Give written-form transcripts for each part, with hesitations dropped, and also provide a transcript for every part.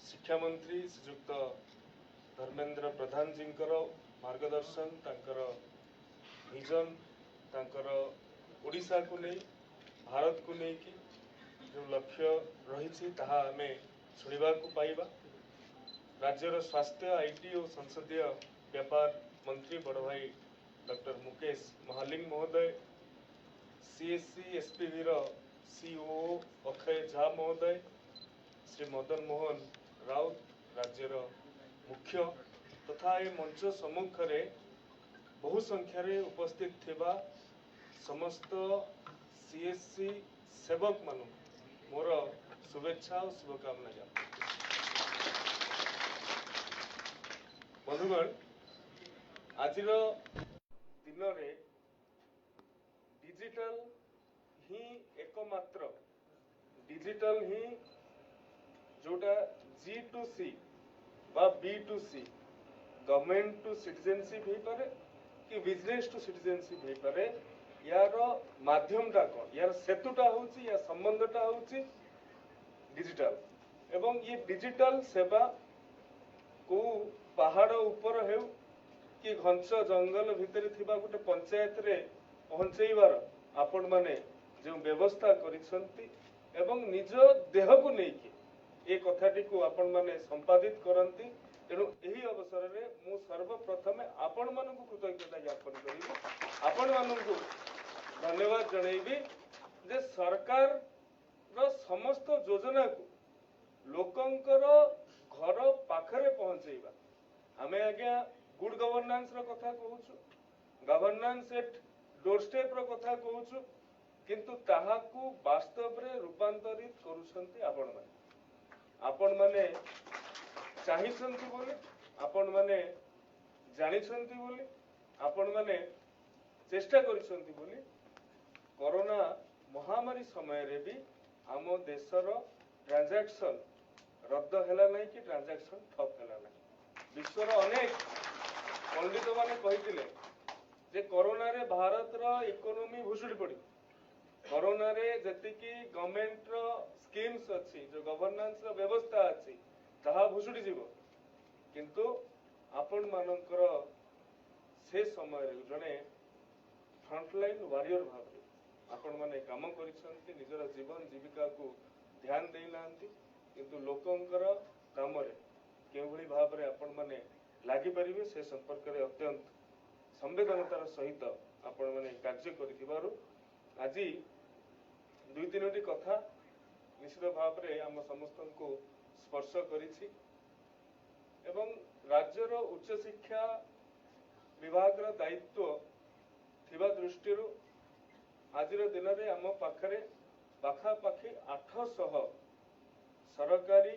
शिक्षा मंत्री श्रीयुक्त धर्मेंद्र प्रधान जी मार्गदर्शन तांकर विजन तांकर ओडिशा को नहीं भारत को लेकिन जो लक्ष्य रही आमे शुणा पाइबा राज्यर स्वास्थ्य आईटी और संसदीय व्यापार मंत्री बड़ भाई डॉक्टर मुकेश महालिंग महोदय CSC SPV CO Akshay Jha महोदय श्री मदन मोहन राउत राज्यर मुख्य तथा ये मंच सम्मुख में बहु संख्यार उपस्थित थिबा समस्त सीएससी सेवक मान मोर शुभेच्छा और शुभकामना ज्ञापन। बंधुगण आज दिन में डिजिटल ही एकमात्र डिजिटल ही जोटा G2C बा B2C गवर्नमेंट टू सिटीजनशिप हो पारे कि बिजनेस टू सिटीजनशिप हो पारे यार माध्यमटा कौन यार सेतुटा होची या संबंधटा होची डिजिटल एवं ये डिजिटल सेवा को पहाड़ ऊपर हेउ कि घंच जंगल भितर थिबा गोटे पंचायत रे पहुंचेबार आपण माने जो व्यवस्था करिसंती एवं निज देह को लेकिन ये कथाटी को आपण माने संपादित करंती तेणु यही अवसर में मु सर्वप्रथम आपण मानक कृतज्ञता ज्ञापन करी आपण मानक धन्यवाद जनइबी जे सरकार रो समस्त योजना को लोकंकर घर पाखरे पहुंचेबा आमे आज्ञा गुड गवर्नेंस रो कथा कहूछु गवर्नेंस एट डोरस्टेप रो कथा कहूछु किंतु ताहाकू वास्तव रे रूपांतरित करूछंती आपण माने चाहिछंती बोले आपण माने जानिछंती बोले आपण माने चेष्टा करिछंती बोले कोरोना महामारी समय रे भी आम देशर ट्रांजैक्शन रद्द हैला नहीं कि ट्रांजैक्शन ठप हैला नहीं विश्वर अनेक पंडित माने कहिथिले जे कोरोना रे भारत रो इकोनॉमी भुसुड़ी पड़ी कोरोना रे जतिकी गवर्नमेंट रो स्कीम्स अछि जो गवर्नेंस रो व्यवस्था अछि ताहा भुसुड़ी जीवो किंतु आपण मानकर से समय रे जने फ्रंटलाइन वॉरियर भाबरे आपण माने काम करिसंती निजर जीवन जीविका को ध्यान देई नांती किंतु लोकंकर काम रे केवली भाबरे आपण माने लागि परिबे से संपर्क रे अत्यंत संवेदनतार सहित आपण माने कार्य करिथिबारु आज दुई तीनोटी कथा निश्चित भाव में आम समस्त को स्पर्श करिछि एवं राज्यर उच्च शिक्षा विभाग दायित्व थिबा दृष्टि आज दिन में आम पाखरे पाखापाखि 800 सरकारी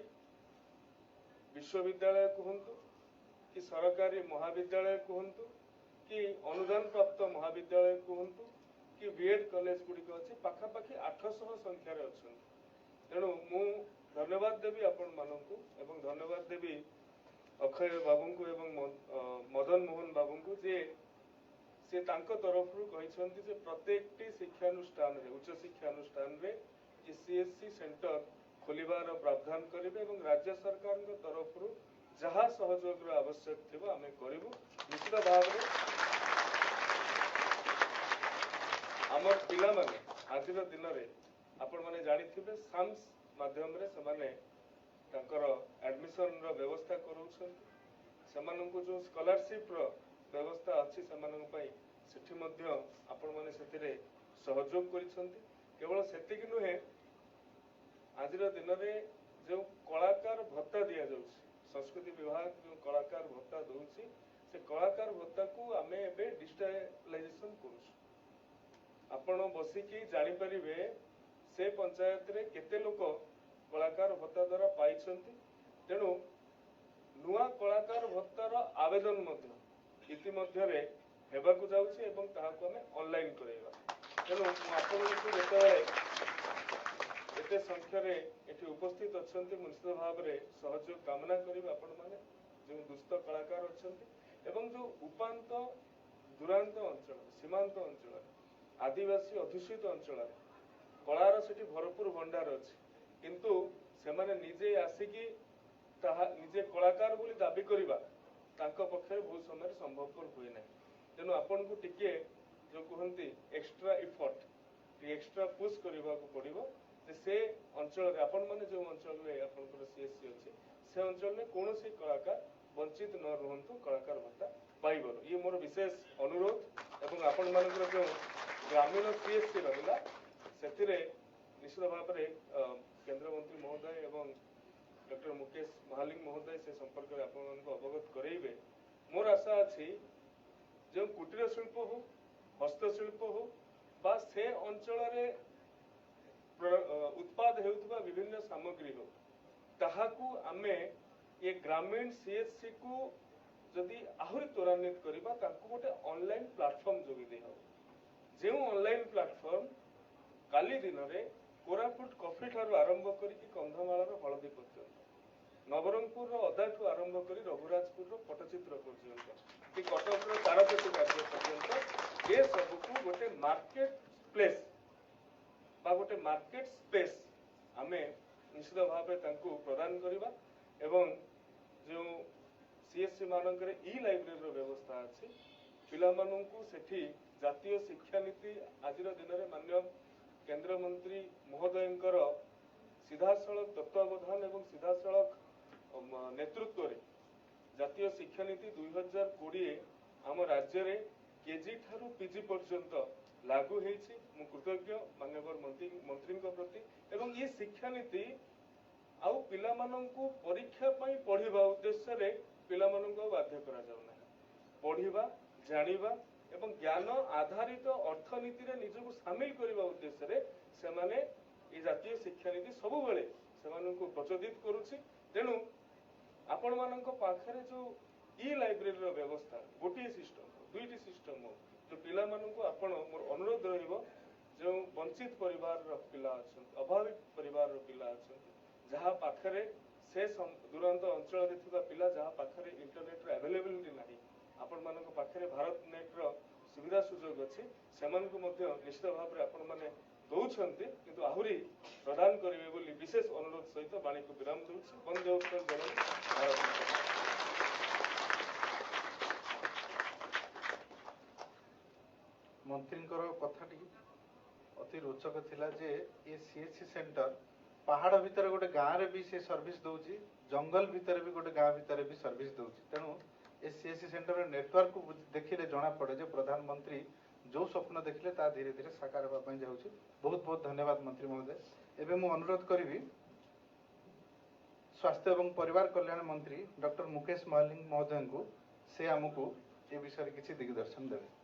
विश्वविद्यालय कहतु कि सरकारी महाविद्यालय कहतु कि अनुदान प्राप्त महाविद्यालय कहतु कि बीएड कॉलेज गुड़िक अच्छे पाखापाखि 800 संख्यार अच्छा तेणु मु धन्यवाद देवी आपण मानक एवं धन्यवाद देवी अक्षय बाबू को एवं मदन मोहन बाबू को जे से तांको तरफ कहते जे प्रत्येक शिक्षानुष्ठान रे उच्च शिक्षानुष्ठान रे सीएससी सेंटर खोलिबार प्रावधान करेंगे एवं राज्य सरकार तरफ जहाँ सहयोग आवश्यक थी आम करूँ निश्चित भाव में आम पिला माने आज दिन में आपण माने जानिथिबे साम्स माध्यम रे समाने तांकर एडमिशन रो व्यवस्था करूछन समानंकु जो स्कॉलरशिप रो व्यवस्था अछि समानंक पई सेठी मध्य आपण माने सेतिरे सहयोग करिसंती केवल सेतिक नुहे आज दिन में जो कलाकार भत्ता दिया जाउछि संस्कृति विभाग जो कलाकार भत्ता दउछि से कलाकार भत्ता को आमे एबे डिजिटलाइजेशन करूछु आपण बसिकी जानि परिबे से पंचायत रे केते लोक कलाकार भत्ता द्वारा पाइछंती तेणु नुआ कलाकार भत्तार आवेदन मध्य इतिमध्य रे हेबाकु जाउछि एवं ताहाको हमें ऑनलाइन करेबा तेणु आपनको जेते एते संख्या रे एठी उपस्थित अछंती निश्चित भाव रे सहयोग कामना करिबा आपण माने जो दुष्ट कलाकार अछंती एवं जो उपांत दुरांत अंचल सीमांत अंचल आदिवासी अधुषित अंचल कलार से भरपूर भंडार अच्छे किंतु से माने निजे आसिकी ताहा निजे कलाकार बोली दाबी करिबा तांको पक्षरे बहुत समय संभवपर हुए ना तेणु आपण को टिके जो कहती एक्स्ट्रा इफर्ट एक्स्ट्रा पुश करने को पड़ो से अंचल आपण मैंने जो अंचल आपंकर सीएससी अच्छे से अंचल में कौन सी कलाकार वंचित न रुहतु कलाकार भत्ता पाइबर ये मोर विशेष अनुरोध एवं आपण मानकर जो ग्रामीण सीएससी रहा से निश्चित भाव में केंद्रमंत्री महोदय एवं डॉक्टर मुकेश महालिंग महोदय से संपर्क में आपको अवगत करेबे मोर आशा अच्छी जो कुटीर शिल्प हो हस्तशिल्प हो बा से अंचल उत्पाद होउथबा विभिन्न सामग्री हो ताहाकू आमे ये ग्रामीण सीएससी को जदि आहुरी त्वरान्वित करबा ताकू गोटे ऑनलाइन प्लेटफॉर्म जोगी दे हो जे ऑनलाइन प्लेटफॉर्म काली दिन रे कोरापुट कॉफी ठारू आरंभ करिक कंधमालार हलदी पर्यंत नवरंगपुर अदा ठू आरंभ करी रघुराजपुर पट्टचित्र पर्यंत कि कटक तारकती राज्य पर्यंत ये सबको गोटे मार्केट प्लेस बा गोटे मार्केट स्पेस आमे निश्चित भाव तांको प्रदान करिबा एवं जो सीएससी मानकर ई लाइब्रेरी व्यवस्था अच्छी पिला माननकु सेठी जातीय शिक्षा नीति आज दिन में माननीय केंद्र मंत्री महोदयंकर सीधासलख तत्वावधान एवं सीधासलख नेतृत्व रे जातीय शिक्षा नीति 2020 आम राज्य रे केजी ठारू पीजी पर्यंत लागू हेछि मु कृतज्ञ माननीय मंत्री प्रति एवं ये शिक्षा नीति आउ पिला माननकु परीक्षा पई पढ़िबा उद्देश्य रे पिला माननकु बाध्य करा जाउ ना पढ़िबा जानिबा एवं ज्ञान आधारित अर्थनीति रे निजको शामिल करबा उद्देश्य रे से माने ये जातीय शिक्षा नीति सब बेले से प्रचोदित करुछि तेणु आपण मानक पाखरे जो ई लाइब्रेरी रो व्यवस्था गोटे सिस्टम दुईटी सिस्टम हो जो पिला मानक आपण मोर अनुरोध रहिबो जो वंचित परिवार रो पिला अछन अभावित परिवार रो पिला अछन जहा पाखरे से दुरांत अंचल रे थिबा पिला जहा पाखरे इंटरनेट रो अवेलेबिलिटी नाही आपण मानक पाखरे भारत नेट रो सुविधा सुजोग अछि सेमान को मध्य निश्चित भाव रे आपण माने दौरान किंतु आहुरी प्रदान करेंगे बोली विशेष अनुरोध सहित वाणी को विराम दूसरी वंदे उत्कल जननी मंत्री कथाटी अति रोचक थिला जे ये सीएससी सेंटर पहाड़ भितर गोटे गाँव रे भी से सर्विस दौची जंगल भितर भी गोटे गाँव भितर भी सर्विस दौची तेणु ये सीएससी सेंटर नेटवर्क को देखिले जना पड़े जे प्रधानमंत्री जो स्वप्न देखिले ता धीरे धीरे साकार होगा जाऊँगी। बहुत बहुत धन्यवाद मंत्री महोदय। एवं मु अनुरोध करी स्वास्थ्य एवं परिवार कल्याण मंत्री डॉक्टर मुकेश महालिंग महोदय को से आमको ये विषय किसी दिग्दर्शन देवे।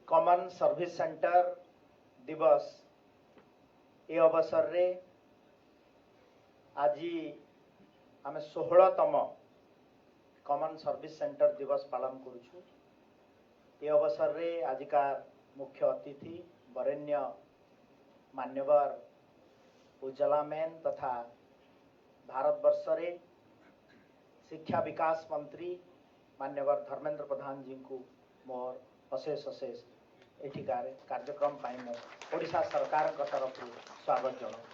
कॉमन सर्विस सेंटर दिवस ए अवसर रे आज आम 16तम कॉमन सर्विस सेंटर दिवस पालन करुछु। ए अवसर रे आज का मुख्य अतिथि वरेण्य मान्यवर उज्ज्वला मैन तथा भारत वर्ष रे शिक्षा विकास मंत्री मान्यवर धर्मेंद्र प्रधान जी को मोर अशेष अशेष एठिकार कार्यक्रम ओडिशा सरकार तरफ स्वागत जनाऊँ।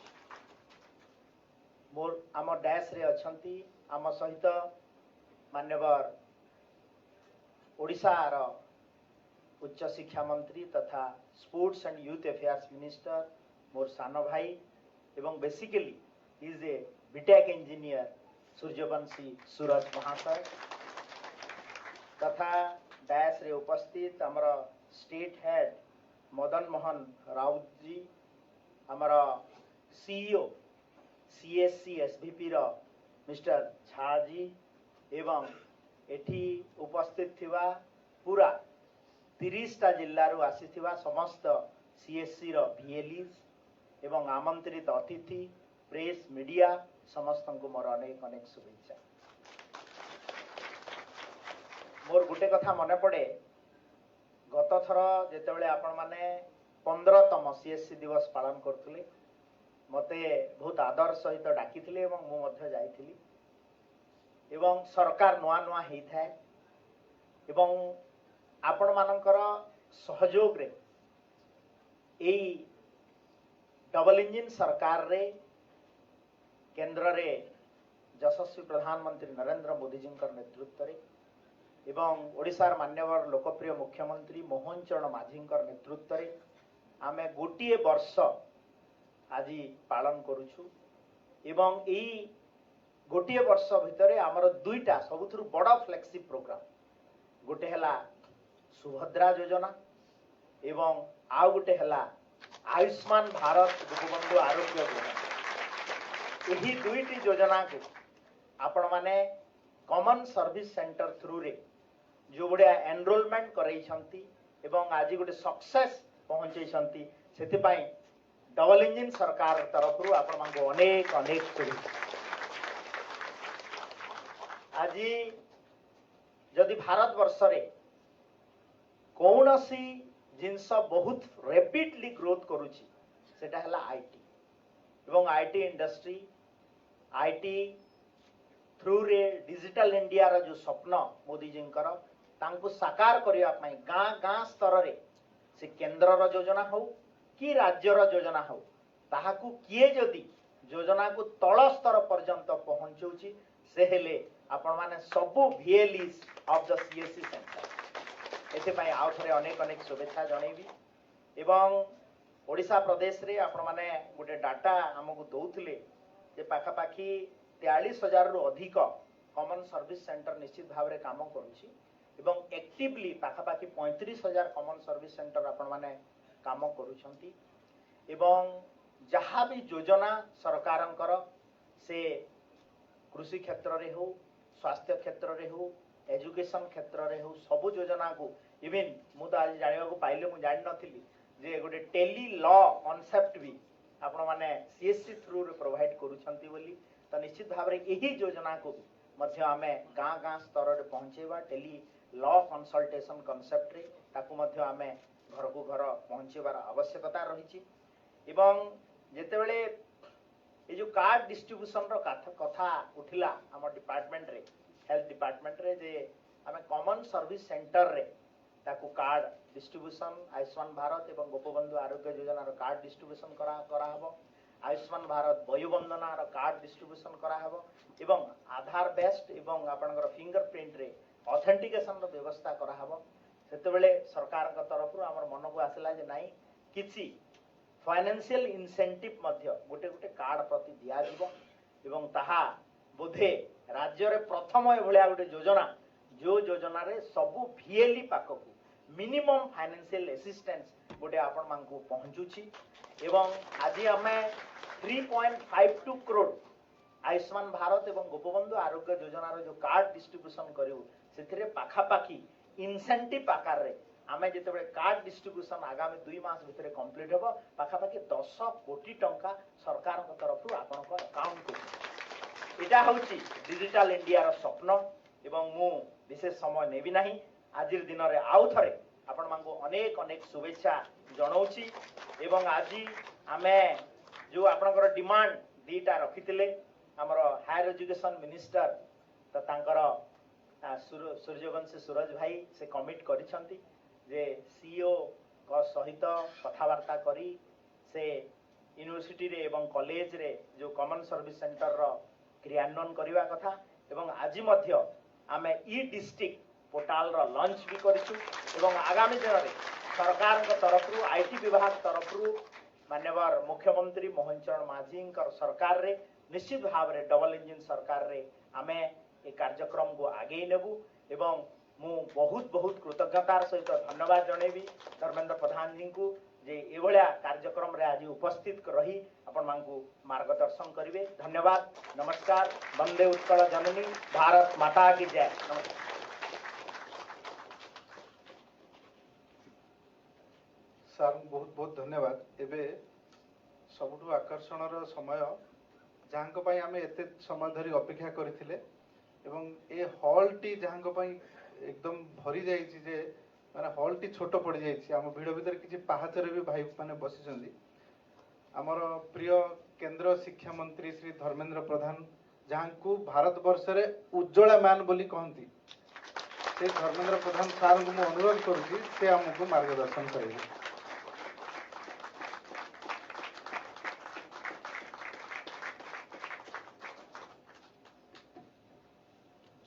मोर आम डैश रे अछंती आम सहित मान्यवर ओडिशा रो उच्च शिक्षा मंत्री तथा sports and youth affairs minister मोर सानो भाई एवं basically is a BTech engineer Suryavanshi Suraj महाशय तथा डैश रे उपस्थित आमर स्टेट हेड मदन मोहन राउत जी आमर सीईओ सीएससी एसवीपी रो मिस्टर झा जी एवं एठी उपस्थित थिबा पूरा 30टा जिल्ला रु आसीथिबा समस्त सीएससी रो वीएलईज एवं आमंत्रित अतिथि प्रेस मीडिया समस्त को मोर अनेक अनेक शुभेच्छा। मोर गुटे कथा मने पड़े गत थर जेतेबेले आपण माने 15तम सीएससी दिवस पालन करथुले मते बहुत आदर सहित डाकिथिले एवं मु मध्य जाइथिली एवं सरकार नुआ नुआ ही थाए एवं आपण मानकर सहयोग रे एई डबल इंजिन सरकार रे केंद्र रे यशस्वी प्रधानमंत्री नरेंद्र मोदी जी नेतृत्व रे एवं ओडिशार मान्यवर लोकप्रिय मुख्यमंत्री मोहन चरण माझी नेतृत्व रे आमे गोटे वर्ष आज पालन करूछु एवं एई गोटे वर्ष भितर आमर दुईटा सबुथुरु बड़ फ्लेक्सिब प्रोग्राम गोटे हला सुभद्रा योजना एवं आउ गोटे हला आयुष्मान भारत गोपबंधु आरोग्य योजना यही दुईटी योजना को आपण माने कॉमन सर्विस सेंटर थ्रू रे जो बड़िया एनरोलमेंट करैछंती एवं आज गोटे सक्सेस पहुंचैछंती सेति पई डबल इंजिन सरकार तरफ रु आपण मानको अनेक अनेक शुभेच्छा। आज जदि भारत वर्ष रे कौनसी जिनस बहुत रैपिडली ग्रोथ करुची सेटा हला आईटी एवं आईटी इंडस्ट्री आईटी थ्रू रे डिजिटल इंडिया रो जो स्वप्न मोदी जी तांको साकार करिया पई गां गां स्तर रे से केंद्र रो योजना हो कि राज्य रो योजना हो ताहाकू किए जदि योजना को तल स्तर पर्यंत पहुंचौची से हेले आपण माने सबु वीएलईज ऑफ द सीएससी सेंटर एते पई आउ थरे अनेक अनेक शुभेच्छा जणैबी एवं ओडिशा प्रदेश रे आपण माने गोटे डाटा हमकु दउथिले जे पाखा पाखी 43,000 रु अधिक कॉमन सर्विस सेंटर निश्चित भाव रे काम करूची एवं एक्टिवली पाखा पाखी 35,000 कॉमन सर्विस सेंटर आपण माने काम करूछंती एवं जहाँ भी योजना सरकारंकर से कृषि क्षेत्र रे हो स्वास्थ्य क्षेत्र रे हो एजुकेशन क्षेत्र रे हो सब योजना को इवन मु तो आज जानिबा को पाइले मु जानि नथिली जे गोटे टेली लॉ कांसेप्ट भी आपण माने सीएससी थ्रू रे प्रोवाइड करूछंती बोली तो निश्चित भाव रे एही योजना को मध्य आमे गां गां स्तर रे पहुंचेबा टेली लॉ कंसल्टेशन कांसेप्ट रे ताकू मध्य आमे घर को घर पहुंचेबार आवश्यकता रहिछि एवं जेतेबेले ये जो कार्ड डिस्ट्रीब्यूशन रो कथा उठिला हम डिपार्टमेंट रे हेल्थ डिपार्टमेंट रे जे हमें कॉमन सर्विस सेंटर रे ताकू कार्ड डिस्ट्रीब्यूशन आयुष्मान भारत एवं गोपबंधु आरोग्य योजना रो कार्ड डिस्ट्रीब्यूशन करा हबो आयुष्मान भारत वयोवंदना रो कार्ड डिस्ट्रीब्यूशन करा हबो एवं आधार बेस्ड एवं आपनकर फिंगरप्रिंट रे ऑथेंटिकेशन रो व्यवस्था करा हबो सेतेबेले सरकार का तरफ रो हमर मन को आसला जे नाही किछि फाइनेंशियल इंसेंटिव मध्य गोटे गोटे कार्ड प्रति दिया जिवो एवं ताहा बोधे राज्य रे प्रथम ए भलिया गोटे योजना जो योजना रे सबु वीएलई पाककू मिनिमम फाइनेंशियल असिस्टेंस गोटे आपण मानकू पहुंचुची एवं आज हमें 3.52 करोड़ आयुष्मान भारत एवं गोपबंधु आरोग्य योजना रो जो कार्ड डिस्ट्रीब्यूशन करियो सेथिरे पाखा पाखी इंसेंटिव आकार रे आमे जेतेबे कार्ड डिस्ट्रीब्यूशन आगामी 2 मास भितरे कंप्लीट होबो पाखा पाखी 10 कोटी टंका सरकार को तरफ रु आपन को अकाउंट को एटा होची डिजिटल इंडिया रो स्वप्न एवं मु विशेष समय नेबी नाही आजिर दिन रे आउ थरे आपण मांगो अनेक अनेक शुभेच्छा जणौची एवं आजी आमे जो आपनकर डिमांड दीटा रखितिले हमर हायर एजुकेशन मिनिस्टर त तांकर सूर्यवंशी सूरज भाई से कमिट करिसंती जे सीईओ को सहित कथावार्ता करी से यूनिवर्सिटी रे एवं कॉलेज रे जो कॉमन सर्विस सेंटर रो क्रियान्वयन करिवा कथा एवं आज मध्य आमे ई डिस्ट्रिक्ट पोर्टाल रो लॉन्च भी करिसु एवं आगामी दिन रे सरकार को तरफ रु आईटी विभाग तरफ रु माननीय मुख्यमंत्री मोहन चरण माझी सरकार रे निश्चित भाव रे डबल इंजिन सरकार रे आमे ए कार्यक्रम को आगे नेबु एवं मु बहुत बहुत कृतज्ञतार सहित धन्यवाद जणेबी धर्मेंद्र प्रधान जी को जे एभलिया कार्यक्रम रे आज उपस्थित रही आपण मानकू मार्गदर्शन करिवे धन्यवाद नमस्कार वंदे उत्कल जननी भारत माता की जय नमस्कार। सर बहुत बहुत धन्यवाद एबे सबुठु आकर्षण समय जहाँ पई आमे एते समय धरी अपेक्षा करथिले एवं ए हॉल टी जहाँ पई एकदम भरी जाइछि जे माने हॉल टी छोट पड़ जाइछि हम भिड़ भीतर किछि पाहाचरे भी भाई माने बसिछन्ती हमर प्रिय केंद्र शिक्षा मंत्री श्री धर्मेंद्र प्रधान जहाँ भारत वर्ष रे उज्ज्वला मान बोली कहती से धर्मेंद्र प्रधान सार को मुझे अनुरोध करुँगी से आमको मार्गदर्शन करेंगे।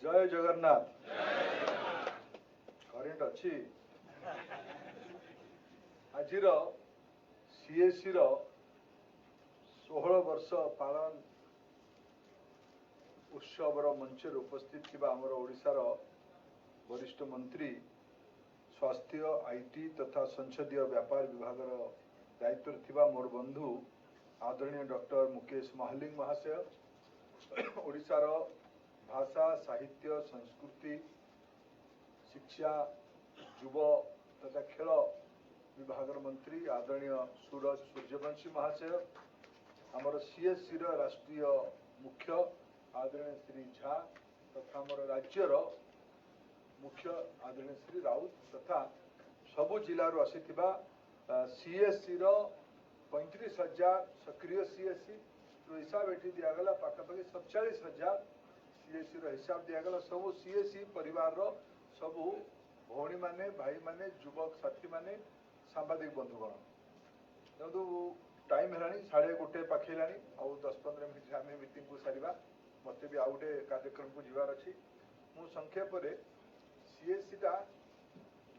जय जगन्नाथ। करेंट अच्छी आज सीएससी 16 वर्ष पालन उत्सवर मंच उपस्थित थिबा हमर ओडिशार वरिष्ठ मंत्री स्वास्थ्य आईटी तथा संसदीय व्यापार विभाग दायित्व थिबा मोर बंधु आदरणीय डॉक्टर मुकेश महालिंग महाशय, ओडिशार भाषा साहित्य संस्कृति शिक्षा युव तथा खेल विभाग मंत्री आदरणीय सूरज सूर्यवंशी महाशय, आमर सीएससी राष्ट्रीय मुख्य आदरणीय श्री झा तथा आमर राज्यर मुख्य आदरणीय श्री राउत तथा सबु जिलूर आसीथिबा सीएससी 35,000 सक्रिय सीएससी हिसाब एटी दिगला पाखापाखि 47,000 सीएससी हिसाब दिगला सबु सीएससी परिवार सबु भौणी माने भाई माने युवक साथी माने सांबादिक बंधुगण जो टाइम है 1:30 पाखेला आउ 10-15 मिनट आम मीटिंग को सारिबा मत भी आउ गोटे कार्यक्रम को जीवार अच्छी मु संक्षेप सीएससी टा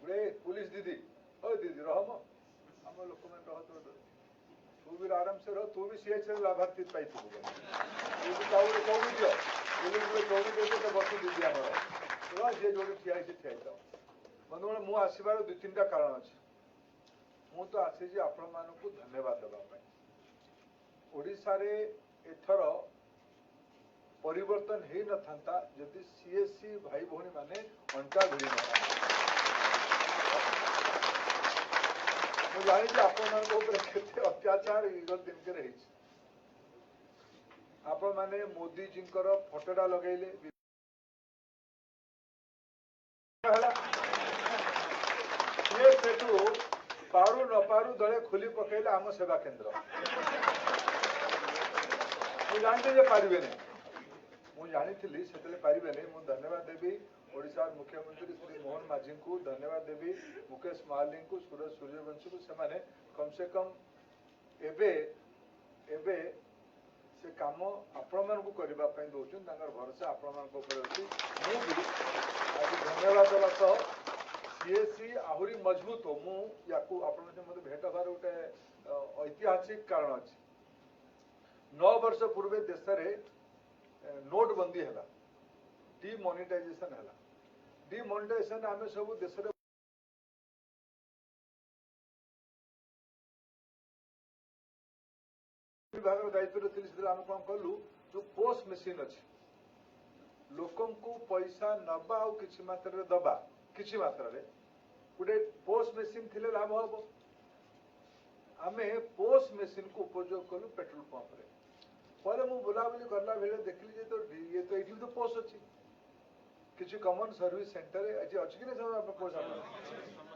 गोटे पुलिस दीदी ओ दीदी रहम आम लोक मैंने तू भी आराम से रह, तू भी सीएससी लाभार्थी पाई तू भी चौकी दियो चौकी दे तो बस दीदी आम जी जो ठिया ठिया बंधुगण मु आसबार 2-3टा कारण अच्छे मु तो आसी आपण मानू धन्यवाद देवाई ओडिशा रे एथर परिवर्तन हो न था जदि सीएससी भाई भौणी माने अंटा भिड़ी न जानी आपण अत्याचार विगत दिन के रही आपण माने मोदी जी फोटोटा लगेले पारु न पारु दले खोली पकेले आम सेवा केन्द्र मुझे जानते पारे मुझे जानी से पारे मुझे धन्यवाद देवी ओडिशा मुख्यमंत्री श्री मोहन माझी को धन्यवाद देवी मुकेश महालिंग को सूरज सूर्यवंशी को से कम से कम एबे एबे से काम आपण मान को करने दौन भरोसा आपण मान अच्छी आज धन्यवाद देवा सह सीएससी आहरी मजबूत हो मुझे भेट हबार गोटे ऐतिहासिक कारण अच्छी 9 वर्ष पूर्वे देश में नोटबंदी है डिमोनेटाइजेशन है डिमोनेटाइजेशन आम सब देश विभाग दायित्व थी आम कौन कलु जो पोस्ट मेसीन अच्छी लोकं को पैसा नबा आ कि मात्रा दबा कि मात्रा गोटे पोस्ट मेसीन थे लाभ हम आम पोस्ट मेसीन को उपयोग कलु पेट्रोल पंप रे पर मु बुलाबुली करला बेले देखली तो ये तो ये तो पोस्ट अच्छी किसी कॉमन सर्विस सेंटर आज अच्छी कि पोस्ट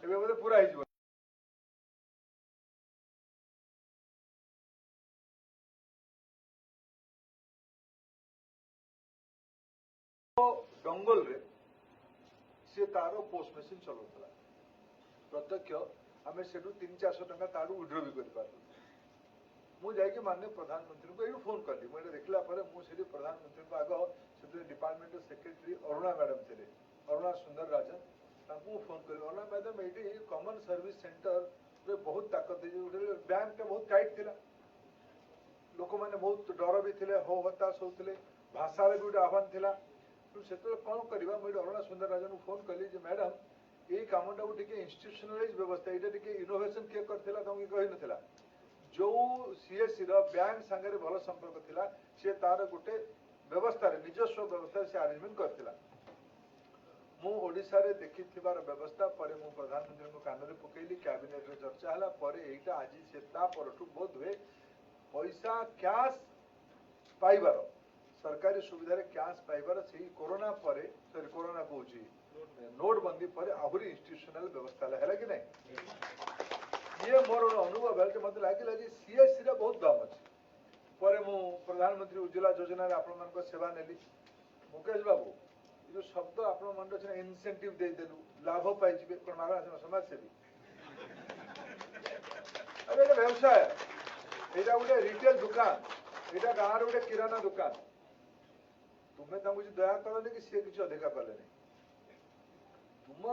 बोले पूरा हो डंगल रे सी तार पोस्ट मेसीन चलाऊला प्रत्यक्ष आम से 300-400 टका तारू विड्रो भी कर मुझे माननीय प्रधानमंत्री को ये फोन कली मुझे देखला मुझे प्रधानमंत्री को आग से डिपार्टमेंट सेक्रेटरी अरुणा मैडम थे अरुणा सुंदर राजन फोन कली अरुणा मैडम ये कॉमन सर्विस सेंटर रे बहुत ताकत बैंक टा बहुत टाइट थिला लोक मैंने बहुत डर भी थे हो हताश होते भाषा भी गोटे आह्वान थिला से कौन करवा मुझे अरुणा सुंदर राजन को फोन कली मैडम ये कामटा को इंस्टीट्यूशनलाइज व्यवस्था ये इनोवेशन किए करथिला तुमको कही नथिला जो सीएससी बैंक सांगे भल संपर्क थिला से तार गोटे व्यवस्था निजस्व व्यवस्था से अरेंजमेंट करथिला मु ओडिशा रे देखि थिबार व्यवस्था पर मु प्रधानमंत्री को कान रे पकेली कैबिनेट रे चर्चा हला पर एटा आज से ता परठु बोध हुए पैसा कैश पाइबार सरकारी सुविधा रे कैश पाइबार से कोरोना पर सॉरी कोरोना कहूची नोटबंदी पर आहरी इंस्टीट्यूशनल व्यवस्था है कि नहीं ये मोर अनुभव है कि मतलब लगे सीएससी रे बहुत दाम अच्छे ପରେ ମୁଁ ପ୍ରଧାନମନ୍ତ୍ରୀ ଉଜ୍ଜ୍ୱଳା ଯୋଜନାରେ ଆପଣମାନଙ୍କ ସେବା ନେଲି। ମୁକେଶ ବାବୁ ଏ ଯୋଉ ଶବ୍ଦ ଆପଣ ମନରେ ଅଛି ଇନସେଣ୍ଟିଭ ଦେଇଦେଲୁ ଲାଭ ପାଇଯିବେ କଣ ମାଗଣା ସମାଜସେବୀ ଆରେ ଏଇଟା ବ୍ୟବସାୟ ଏଇଟା ଗୋଟେ ରିଟେଲ ଦୁକାନ ଏଇଟା ଗାଁର ଗୋଟେ କିରାନା ଦୁକାନ ତୁମେ ତାଙ୍କୁ କିଛି ଦୟା କଲନି କି ସିଏ କିଛି ଅଧିକା କଲେନି ତୁମ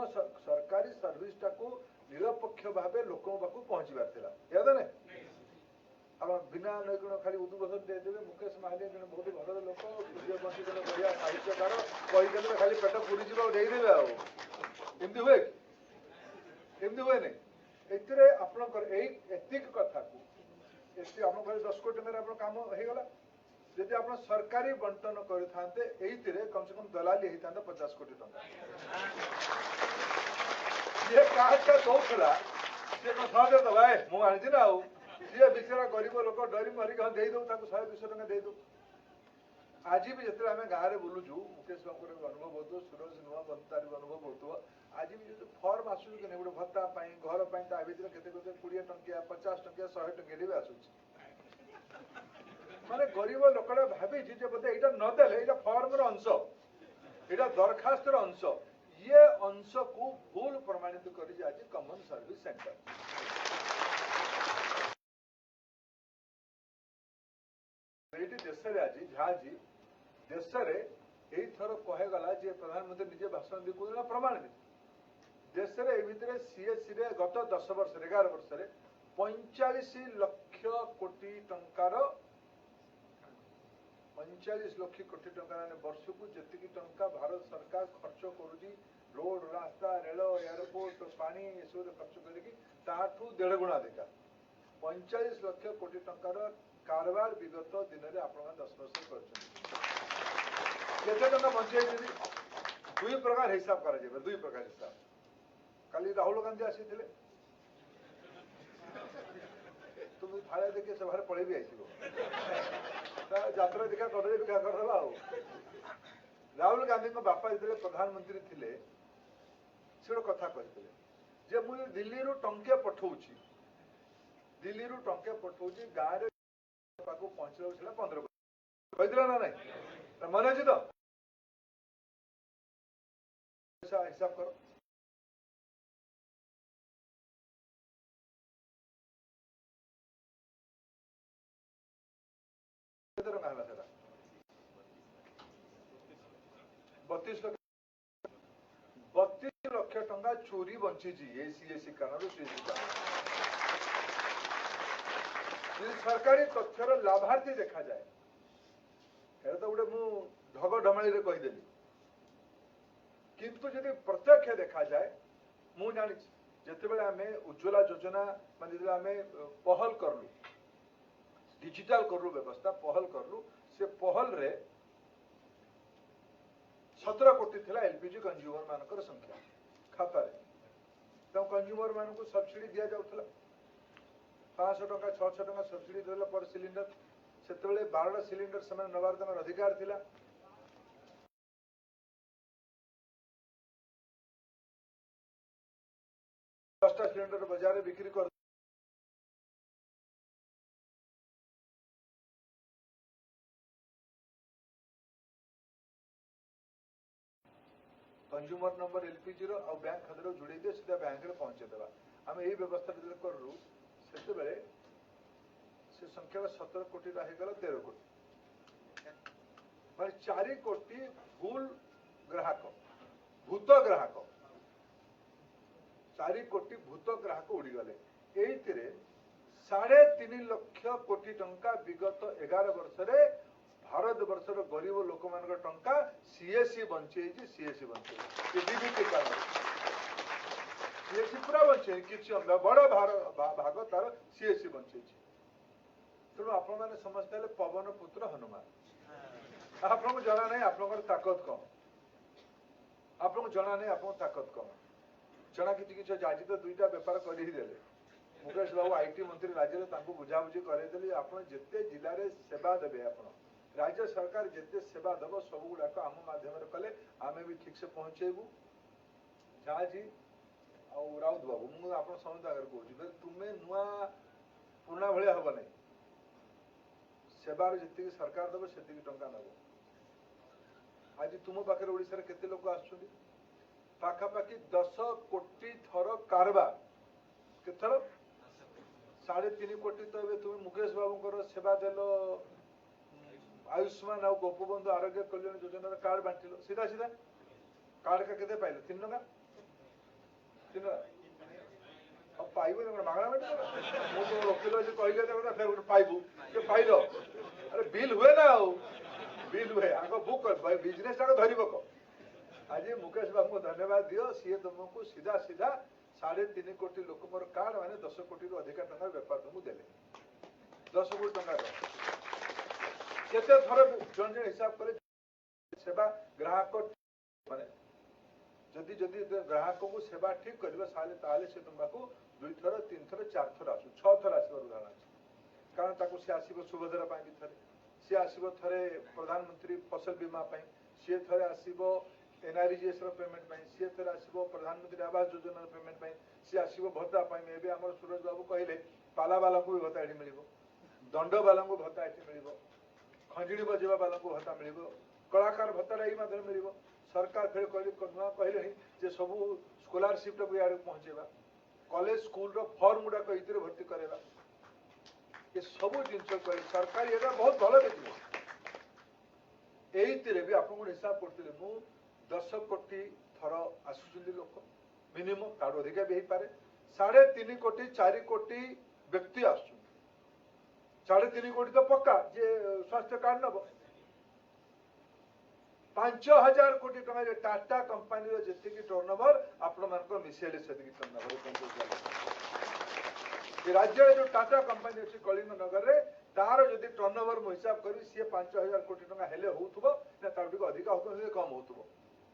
ସରକାରୀ ସର୍ଭିସଟାକୁ ନିରପେକ୍ଷ ଭାବେ ଲୋକଙ୍କ ପାଖକୁ ପହଞ୍ଚିବାର ଥିଲା ଏହା ତ ନାଇଁ ଆପଣ ବିନା ନୈଗୁଣ ଖାଲି ଉଦ୍ବୋଧନ ଦେଇଦେବେ ମୁକେଶ ମାହାଲି ଜଣେ ବହୁତ ଭଲ ଲୋକ ସୂର୍ଯ୍ୟବଂଶୀ ଜଣେ ବଢିଆ ସାହିତ୍ୟକାର କହିଦେଲେ ଖାଲି ପେଟ ପୁରିଯିବ ଆଉ ଦେଇଦେବେ ଆଉ ଏମିତି ହୁଏ କି ଏମିତି ହୁଏନି ଏଥିରେ ଆପଣଙ୍କର ଏଇ ଏତିକି କଥାକୁ ଆପଣ କହିଲେ 10 କୋଟି ଟଙ୍କାରେ ଆପଣ କାମ ହେଇଗଲା ଯଦି ଆପଣ ସରକାରୀ ବଣ୍ଟନ କରିଥାନ୍ତେ ଏଇଥିରେ କମ ସେ କମ ଦଲାଲି ହେଇଥାନ୍ତା 50 କୋଟି ଟଙ୍କା ଯିଏ କାର୍ଡଟା ଦଉଥିଲା ସିଏ କଣ ସହଜ ଦବା ମୁଁ ଆଣିଛି ନା ଆଉ ସିଏ ବିଚରା ଗରିବ ଲୋକ ଡରି ମରିକି ହଁ ଦେଇଦଉ ତାକୁ 100-200 ଟଙ୍କା ଦେଇଦଉ ଆଜି ବି ଯେତେବେଳେ ଆମେ ଗାଁରେ ବୁଲୁଛୁ ମୁକେଶ ବାବୁଙ୍କର ବି ଅନୁଭବ ହଉଥିବ ସୁରଜ ନୂଆ ତାର ବି ଅନୁଭବ ହଉଥିବ ଆଜି ବି ଯୋଉ ଫର୍ମ ଆସୁଛି କି ଗୋଟେ ଭତ୍ତା ପାଇଁ ଘର ପାଇଁ ତା ଭିତରେ କେତେ 20 ଟଙ୍କିଆ 50 ଟଙ୍କିଆ 100 ଟଙ୍କିଆ ବି ଆସୁଛି ମାନେ ଗରିବ ଲୋକଟା ଭାବିଛି ଯେ ବୋଧେ ଏଇଟା ନଦେଲେ ଏଇଟା ଫର୍ମର ଅଂଶ ଏଇଟା ଦରଖାସ୍ତର ଅଂଶ ଇଏ ଅଂଶକୁ ଭୁଲ ପ୍ରମାଣିତ କରିଛି ଆଜି କମନ ସର୍ଭିସ ସେଣ୍ଟର ଏଇଠି ଦେଶରେ ଆଜି ଯାହାଜି ଦେଶରେ ଏଇଥର କହଗଲା ଯେ ପ୍ରଧାନମନ୍ତ୍ରୀ ନିଜେ ଭାଷଣ ଦେଇ କହୁଥିଲା ପ୍ରମାଣିତ ଦେଶରେ ଏ ଭିତରେ ସିଏସସି ରେ ଗତ 10 ବର୍ଷରେ 11 ବର୍ଷରେ 45 ଲକ୍ଷ କୋଟି ଟଙ୍କାର 45 ଲକ୍ଷ କୋଟି ଟଙ୍କା ବର୍ଷକୁ ଯେତିକି ଟଙ୍କା ଭାରତ ସରକାର ଖର୍ଚ୍ଚ କରୁଛି ରୋड ରାସ୍ତା ରେଳ ଏୟାରପୋର୍ଟ ପାଣି ଏସବୁରେ ଖର୍ଚ୍ଚ କରିକି ତାଠୁ 1.5 ଗୁଣା ଅଧିକା 45 ଲକ୍ଷ କୋଟି ଟଙ୍କାର କାରବାର ବିଗତ ଦିନରେ ଆପଣ 10 ବର୍ଷ କରିଛନ୍ତି କେତେ ଟଙ୍କା ବଞ୍ଚାଇଛନ୍ତି ଦୁଇ ପ୍ରକାର ହିସାବ କରାଯିବ ଦୁଇ ପ୍ରକାର ହିସାବ କାଲି ରାହୁଲ ଗାନ୍ଧୀ ଆସିଥିଲେ তুমি ফাড়ে দেখে সে ভারে পড়ে আইছিল যাত্রা দেখা করে বিঘা করদেবা ଆଉ ରାହୁଲ ଗାନ୍ଧୀଙ୍କ ବାପା ଯେତେବେଳେ ପ୍ରଧାନମନ୍ତ୍ରୀ ଥିଲେ ସେ ଗୋଟେ କଥା କହିଥିଲେ ଯେ ମୁଁ ଦିଲ୍ଲୀରୁ ଟଙ୍କେ ପଠଉଛି ଗାଁରେ ପାଖକୁ ପହଞ୍ଚିବାକୁ ଥିଲା 15 କହିଥିଲା ନା ନାଇଁ ମନେ ଅଛି ତ ହିସାବ କର କେତେ ଟଙ୍କା ହେଲା ସେଟା 32 ଲକ୍ଷ ଟଙ୍କା ଚୋରି ବଞ୍ଚିଛି ଏସିଏସି କାରଣରୁ ସିଏସି କାରଣ ଯଦି ସରକାରୀ ତଥ୍ୟର ଲାଭାର୍ଥୀ ଦେଖାଯାଏ ଏଟା ତ ଗୋଟେ ମୁଁ ଢଗ ଢମାଳିରେ କହିଦେଲି କିନ୍ତୁ ଯଦି ପ୍ରତ୍ୟକ୍ଷ ଦେଖାଯାଏ ମୁଁ ଜାଣିଛି ଯେତେବେଳେ ଆମେ ଉଜ୍ଜ୍ୱଳା ଯୋଜନା ମାନେ ଯେତେବେଳେ ଆମେ ପହଲ କରଲୁ डिजिटल करलु व्यवस्था पहल करलु से पहल रे 17 कोटी थिला एलपीजी कंज्यूमर मानकर संख्या खाता रे तो कंज्यूमर मान को सब्सिडी दिया जाउथला 500 टका 600 टका सब्सिडी देला पर सिलिंडर सेतबेले 12 सिलिंडर समान नवार तमर अधिकार थिला 10 सिलिंडर बाजार में बिक्री कर कंज्यूमर नंबर एलपीजी रो आ बैंक खाता रो जोड़ी दे सीधा बैंक रे पहुंचे देबा हम एही व्यवस्था जे करलु सेते बेले से संख्या 17 कोटी रही गला 13 कोटी माने 4 कोटी भूल ग्राहक भूत ग्राहक 4 कोटी भूत ग्राहक उड़ी गले एइतिरे 3.5 लक्ष कोटी टंका विगत 11 वर्ष रे भारत वर्षर गरीब लोक मान टंका सीएससी बंचे डीबीटी कारण सीएससी पूरा बंचे किसी बड़ भाग तार सीएससी बंचे तेणु आपण मैंने समझते पवन पुत्र हनुमान आपको जना नहीं आप ताकत कम आपको जना नहीं आप ताकत कम जना कि आज तो दुईटा बेपार कर मुकेश बाबू आईटी मंत्री राज्य में बुझाबुझी करदेली आप जिते जिले में सेवा देवे आप राज्य सरकार जिते सेवा दब सब गुड़ाक आम मध्यम कले आम भी ठीक से पहुंचेबू जहाँ जी राउत बाबू मुझे आप समस्त आगे कहूँ तुम्हें नुआ पुराणा भाया हम ना सेवार जी सरकार दब से टंका नब आज तुम पाखे ओडिशा केते लोक आसुछन्ति पाखापाखि 10 कोटी थर कारबार के थर 3.5 कोटी तो तुम मुकेश बाबू सेवा देल आयुष्मान आ गोपबंधु आरोग्य कल्याण योजना कार्ड बांटिल सीधा सीधा कार्ड का केते पाइल 3 टका 3 टका अब पाइबो मागणा बांट मो तो वकील जे कहले त फेर गोटे पाइबू के पाइल अरे बिल हुए ना बिल हुए आग बुक कर बिजनेस टाक धरी पक आज मुकेश बाबू को धन्यवाद दियो सी तुमको सीधा सीधा 3.5 कोटी लोक कार्ड माने 10 कोटी रु अधिक टका व्यापार तुमको देले 10 कोटी टका केते थर जन जन हिसाब करे सेवा ग्राहक माने जदि जदि ग्राहक को सेवा ठीक करबो ताले से तुमको 2 थर 3 थर 4 थर आसु 6 थर आसबार उदाहरण अछि कारण ताको से आसीबो सुभद्रा पाई भी थरे सी आसीबो थरे प्रधानमंत्री फसल बीमा पाई सी थरे आसीबो एनआरजीएस रो पेमेंट पाई सी थरे आसीबो प्रधानमंत्री आवास योजना रो पेमेंट पाई सी आसीबो भत्ता पाई एबे हमर सूरज बाबू कहले पाला वाला को भी भत्ता एठी मिलिबो दंड वाला को भत्ता एठी मिलिबो खंजिड़ी बजेवा वाला को भत्ता मिलिबो कलाकार भत्ता एही माध्यम मिलिबो सरकार फिर कहले जे सब स्कॉलरशिप को यार पहुंचेबा कॉलेज स्कूल रो फॉर्म गुडा को इतरे भर्ती करेबा ये सब जिनस कर सरकार ये बहुत भल देखिए यही भी आप हिसाब करते मु 10 कोटी थर आसुचंदी लोक मिनिमम तार अधिका भी पारे 3.5 कोटी 4 कोटी व्यक्ति आस 3.5 कोटी तो पक्का जे स्वास्थ्य कार्ड नब 5,000 कोटी टका टाटा कंपानी जी टर्नओवर आपण मिसेले से टर्नओवर राज्य जो टाटा कंपानी अच्छी कलिंग नगर रे तार जदि टर्नओवर मु हिसाब करी सी 5,000 कोटी टका हेले होउथबो ना तार टिक अधिक होउथबो कम होउथबो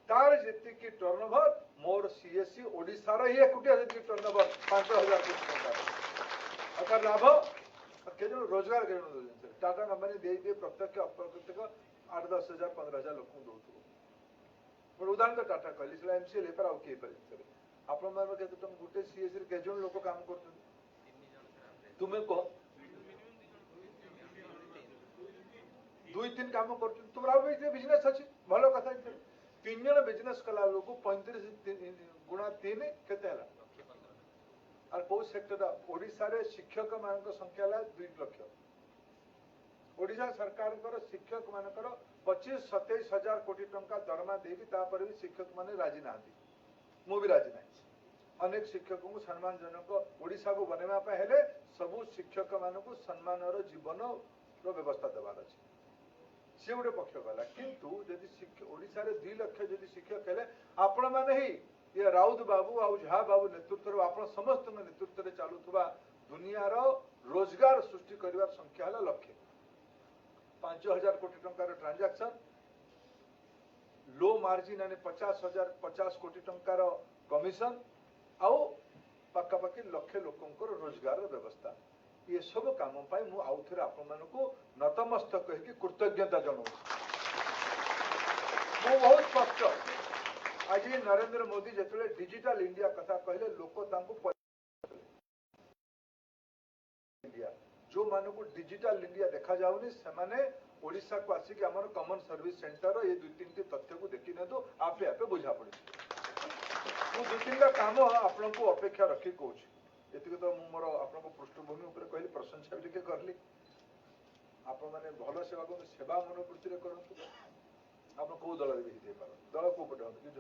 तार जति टर्नओवर मोर सीएससी ओडिसा रो ही एकुटिया जति टर्नओवर 5,000 कोटी टका अकार लाभ के जो रोजगार के टाटा कंपानी दे दे प्रत्यक्ष अप्रत्यक्ष 8-10 हजार 15,000 लोक दौथबो मोर उदाहरण तो टाटा कहली से एमसीएल पर आउ के पर आपण मार केते तुम गुटे सीएससी के जन लोक काम करथु तुम्हें कह 2-3 काम कर तुम बिजनेस अच्छी भल कथा 3 जन बिजनेस कला लोक 35 गुणा 3 केते हला और कौ सेक्टर ओडिशा रे शिक्षक मान संख्या 2 लाख ओडिशा सरकार शिक्षक मानकर 25-27 हजार कोटी टंका दरमा देगी तापर भी शिक्षक माने राजी ना मु भी राजी ना अनेक शिक्षक को सम्मानजनक ओडिशा को बनवा हेले सबु शिक्षक मान को सम्मान जीवन व्यवस्था देवार अच्छे सी गोटे पक्ष गला किंतु जदि ओडिशा रे 2 लाख जदि शिक्षक हेले आपण माने ही ये राउत बाबू आ झा बाबू नेतृत्व आपण समस्त नेतृत्व रे चालुथबा दुनिया रो रोजगार सृष्टि करिवार संख्या हला लक्ष्य 5,000 कोटी टंकार ट्रांजैक्शन लो मार्जिन यानी 50 कोटी टंकार कमिशन आउ पाखापाखि लक्षे लोकंकर रोजगार व्यवस्था ये सब काम पाई मु आउ थे आपण मानकु नतमस्तक कहि कृतज्ञता जनाऊ मु बहुत स्पष्ट आज नरेंद्र मोदी जेतले डिजिटल इंडिया कथा कहले लोक तांको इंडिया जो मानकु डिजिटल इंडिया देखा जाउनी से माने ओडिशा को आसिक हमर कॉमन सर्विस सेंटर ये 2-3 तथ्य को देखि न तो आपे आपे बुझा पड़ी मु 2-3 काम आपन को अपेक्षा रखी कहूँ एतिक तो मु मोर आपन को पृष्ठभूमि ऊपर कहली प्रशंसा भी करली आपण माने भलो सेवा को सेवा मनोवृत्ति रे करंतु आपण को दल भी दे पार दल को पटे कि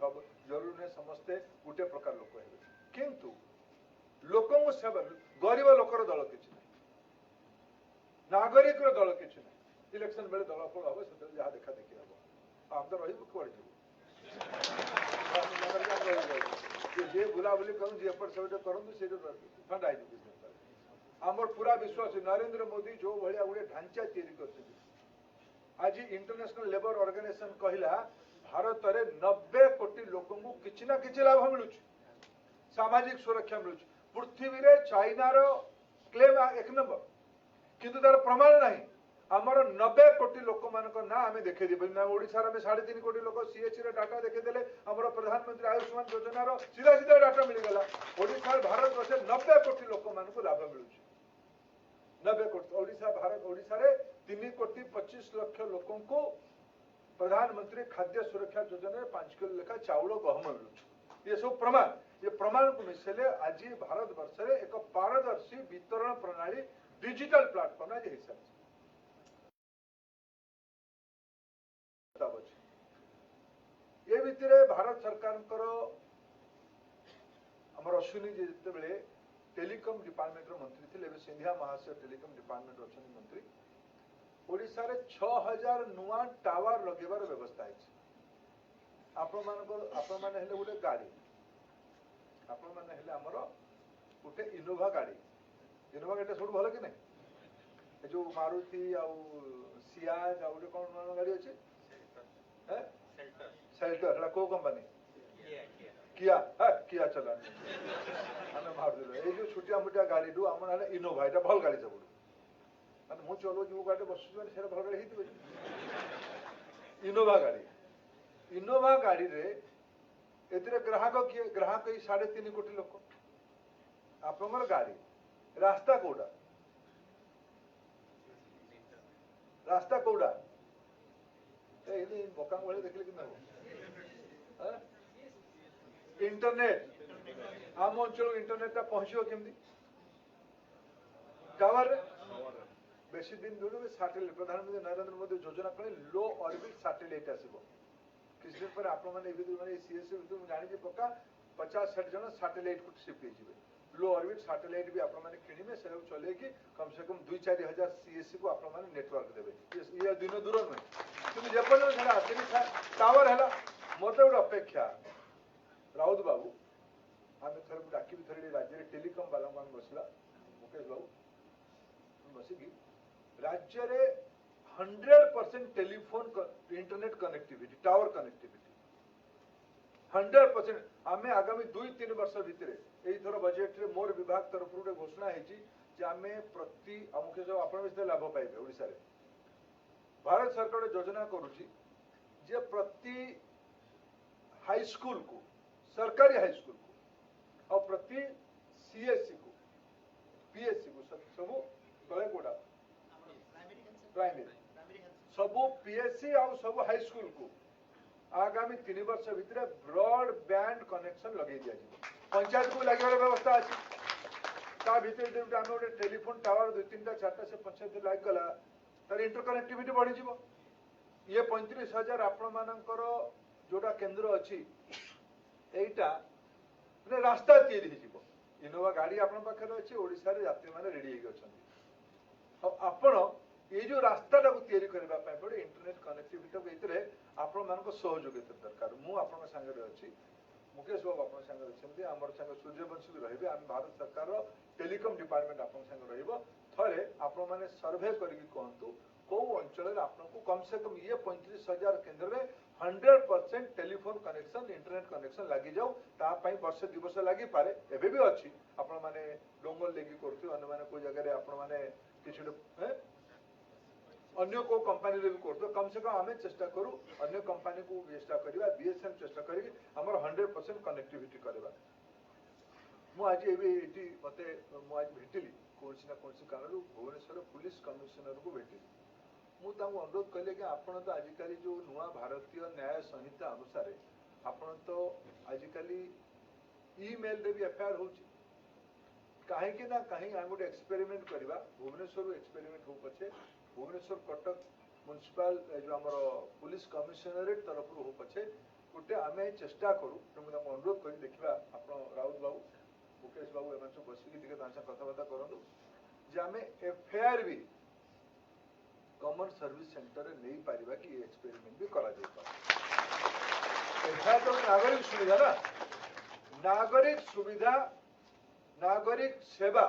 जरूर ने समस्ते गुटे प्रकार लोक हेबे किंतु लोकों को सेवा गरीब लोकर दल किछि नागरिक दल किछि इलेक्शन बेले दल फल हम से जहाँ देखा देखी हम हम तो रही कौन जी बुलाबुली करूँ जी एपट से करूँ से फंड आई आमर पूरा विश्वास नरेंद्र मोदी जो भाया गोटे ढांचा तैयारी आज इंटरनेशनल लेबर ऑर्गेनाइजेशन कहला भारत में 90 कोटी लोक किसी ना कि लाभ मिलू सामाजिक सुरक्षा मिलू पृथ्वी रे चाइना रो क्लेम 1 नंबर किंतु तार प्रमाण नहीं आमर 90 कोटी लोक मान ना आम देखे ना ओडिशा में 3.5 कोटी लोक सीएचसी रे डाटा देखेदेले आमर प्रधानमंत्री आयुष्मान योजना रो सीधा सीधा डाटा मिलगला ओडिशा भारत से 90 कोटी लोक मान लाभ मिलू 90 कोटी ओडिशा भारत ओडिशा रे 3,25,00,000 लोकों को प्रधानमंत्री खाद्य सुरक्षा योजना 5 किलो लेखा चाउल गहम मिलू ये सब प्रमाण ये प्रमाण को मिसले आज भारत वर्ष रे एक पारदर्शी वितरण प्रणाली डिजिटल प्लेटफॉर्म आज हिसाब ये भितर भारत सरकार हमर अश्विनी जी जिते टेलीकॉम डिपार्टमेंट मंत्री थे सिंधिया महाशय टेलीकॉम डिपार्टमेंट अच्छा मंत्री ओडिशा रे 6,000 नुआ टावर लगेबार व्यवस्था है आपण माने हेले गोटे गाड़ी आपण माने हेले हमर गोटे इनोवा गाड़ी सब भल कि नहीं जो मारुति आउ सियाज आउ गोटे कौन गाड़ी अच्छे सेल्टर को कंपनी किया चला आम मार ये जो छुटिया मुटिया गाड़ी डू आम इनोवा यहाँ भल गाड़ी सब माने मु चलो जो गाड़ी बस भल गाड़ी इनोवा गाड़ी रे एतिरे ग्राहक किए ग्राहक 3.5 कोटी लोक आपनकर गाड़ी रास्ता कोडा बका भाई देखले कि इंटरनेट आम अंचल इंटरनेट पहुंचो केमती टावर बेसी दिन दूर सैटेलाइट प्रधानमंत्री नरेंद्र मोदी योजना कले लो ऑर्बिट सैटेलाइट आसीबो किसी दिन पर आप माने सीएससी जानी पक्का 50-60 जन सैटेलाइट को शिफ्ट हो लो ऑर्बिट सैटेलाइट भी आप किणवे से चले कि कम से कम 2-4 हजार सीएससी को आप नेटवर्क देवे ये दिन दूर नुहे कि जेपर्यंत आसनी टावर है मत गोटे अपेक्षा राउत बाबू आम थर डाक थोड़ी राज्य टेलीकॉम वाला को बसला मुकेश बाबू बसिकी राज्य रे 100% telephone internet connectivity tower connectivity 100% आम आगामी 2-3 वर्ष भितर यही बजेट रे मोर विभाग तरफ गोटे घोषणा है आम प्रति मुकेश बाबू आप लाभ पाइबे ओडिशा रे भारत सरकार योजना करुची जे प्रति हाई स्कूल को सरकारी हाई स्कूल को और प्रति सीएससी को पीएससी को सब तले कोड़ा प्राइमरी सबू पीएससी और सब हाई स्कूल को आगामी 3 वर्ष भितर ब्रॉडबैंड कनेक्शन लगे दिया पंचायत को लगे व्यवस्था अच्छी गोटे टेलीफोन टावर 2-3-4 से पंचायत लग गला तार इंटरकनेक्टिविटी बढ़ी ये 35,000 आपण मानकर जोटा केंद्र अच्छी एटा माने रास्ता तैयारी हो इनोवा गाड़ी आपण पाखे अच्छी ओडिशा रे यात्री माने रेडी हो आपण ये जो रास्ता तैयारी करबा पड़े इंटरनेट कनेक्टिविटी ये आपण मानक सहयोगिता दरकार मु आपण संगे अच्छी मुकेश बाबू आप संगे आमर संगे सूर्यवंशी भी रही आम भारत सरकार टेलीकॉम डिपार्टमेंट आप संगे रे आपण मैंने सर्वे करके कहतु कौ अंचल आपको कम से कम ये 35,000 केन्द्र में 100% टेलीफोन कनेक्शन इंटरनेट कनेक्शन लगी जाऊ तापाई वर्ष 2 वर्ष लगी पारे एबे भी अच्छी आपण माने डोंगल लेगी करथु अन्य माने कोई जगह रे आपण माने किछ अन्य को कंपनी रे भी करथु कम से कम आमे चेष्टा करू अन्य कंपनी को चेष्टा करबा बीएसएन चेष्टा करी हमर 100% कनेक्टिविटी करबा मु आज एटी मते मु आज भेटिली कोनसी ना कोनसी कारण भुवनेश्वर पुलिस कमिश्नर को भेटिली मु तांको अनुरोध कले कि आपण तो आजिकल जो नुआ भारतीय न्याय संहिता अनुसार आपण तो आजिकल ईमेल रे भी एफआईआर होची कहीं कि ना कहीं आम गोटे एक्सपेरिमेंट करवा भुवनेश्वर एक्सपेरिमेंट हो पछे भुवनेश्वर कटक म्युनिसिपल जो आम पुलिस कमिशनरेट तरफ हो पछे गोटे आम चेष्टा करूँ मुझे अनुरोध कर देखा आप राउत बाबू मुकेश बाबू एम सब बसिकी कथबार्ता करूँ जे आम एफआईआर भी कॉमन सर्विस सेंटर नहीं पारिबा कि ये एक्सपेरिमेंट भी करा जाय पारे एफआईआर तो नागरिक सुविधा ना नागरिक सुविधा नागरिक सेवा